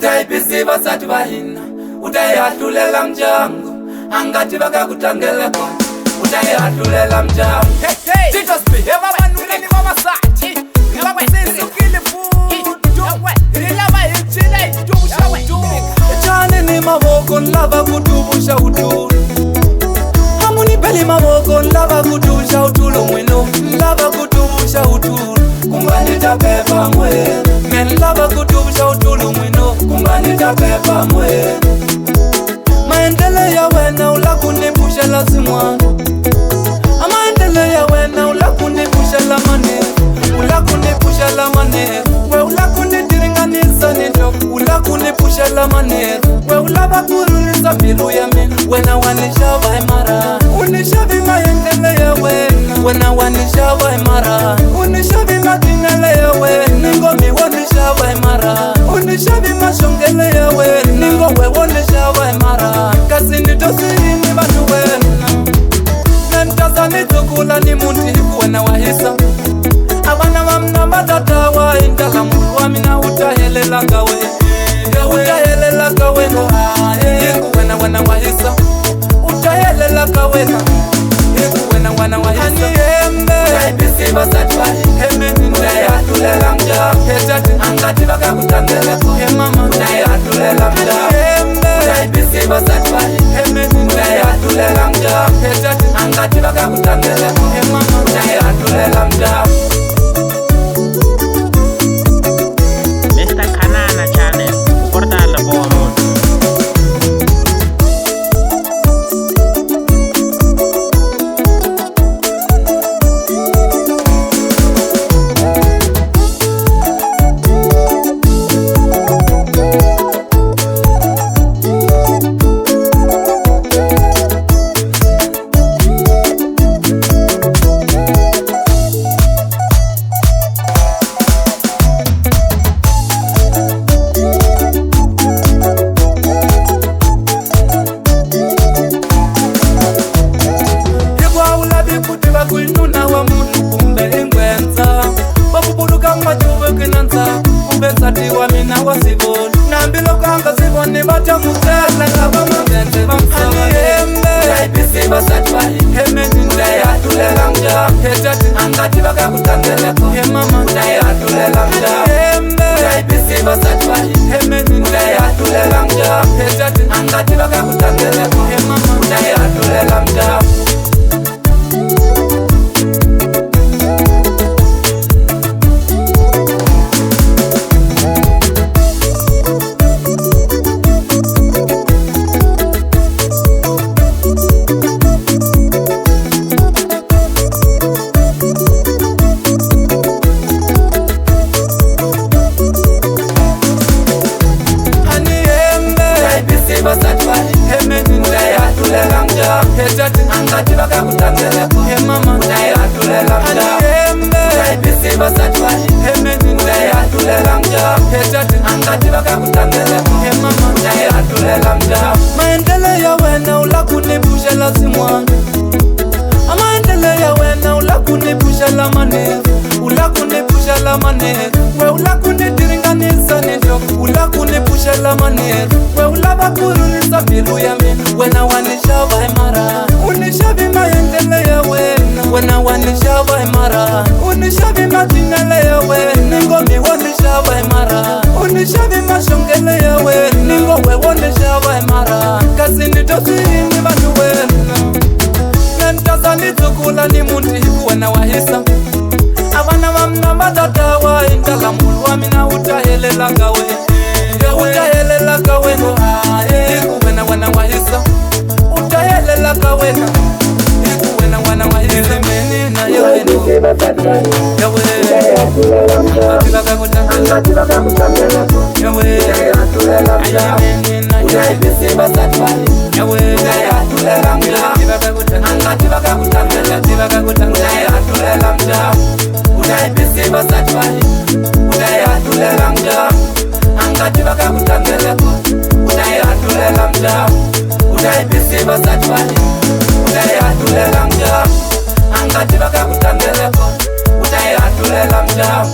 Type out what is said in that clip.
utaipisiva sati vahina, utaiatulela mjangu angati vakakutangele kona, utaiatulela mjangu. Titos beheva vanuleni vamasati ngavakwesisukile chane ni mavoko nlava kutuvusha utulu, hamunipeli mavoko nlava kutuvusha utulu mwino, nlava kutuvusha utulu kumbanita pepa mwe, nlava kutuvusha utulu mwino kumbanita pepa mwe. Maendele ya wena ulakunipusha lazimwana, amaendele ya wena ulakunipusha la manera, ulakunipusha la manera, we ulakunidiringanisa nito, ulakunipusha la manera, we ulavakurulisa milu ya mina, wena wanishava imara, unishavi maendele ya wena wanishava imara, unishavi matingele ya wena, ningomi wanishava imara, unishavi mashongele ya wena, ningowe wanishava imara, kasi nitosini vanu wena, nentasa nitukula ni muntiku wena wahisa, abana wamna batatawa indala mulwa mina utahelela gawe, utahelela gawe no yiku wena wena wahisa, utahelela gawe na yiku wena wena wahisa. Aniembe utaipisiva satwa hemeni utayatulela mja, hetati angati vakakutangele ko mama utayatulela mja. Aniembe utaipisiva satwa hemeni utayatulela mja, hetati angati vakakutangele ko mama utayatulela mja. Kuinuna wa munu kumbe ingwenza, wapupuluka majuwe kinanza, kubesati wa mina wa sivoni, nambilo kanga sivoni bata mutela kaba mangende mamsawa. Aniembe utaipisiva satwa hemeni utayatulela mja, hetati angati vakakutangele ko mama utayatulela mja. Aniembe utaipisiva satwa hemeni utayatulela mja, hetati angati vakakutangele ko mama utayatulela mja. Hetati angati vakakutangele ko mama utayatulela mja. Aniembe utaipisiva satwa hemeni utayatulela mja, hetati angati vakakutangele ko mama utayatulela mja. Maendele ya wena ulakunipusha lazimwana, amaendele ya wena ulakunipusha la manera, ulakunipusha la manera, we ulakunidiringanisa nito, ulakunipusha la manera, we ulavakurulisa milu ya mina, wena wanishava imara, unishavi maendele ya wena wanishava imara, unishavi matingele ya wena, ningomi wanishava imara, unishavi mashongele ya wena, ningowe wanishava imara, kasi nitosini vanu wena, nentasa nitukula ni muntiku wena wahisa, abana wamna batatawa indala mulwa mina utahelela gawe, utahelela gawe no yiku wena wena wahisa, utahelela gawe na yiku wena wena wahisa. Meni na yawe no yawe angati vakakutangele yawe ayemeni na utaipisiva satwa yawe utayatulela mja, angati vakakutangele utayatulela mja. Utaipisiva satwa utayatulela mja, angati vakakutangele utayatulela mja. Utaipisiva satwa utayatulela mja, angati vakakutangele utayatulela mja.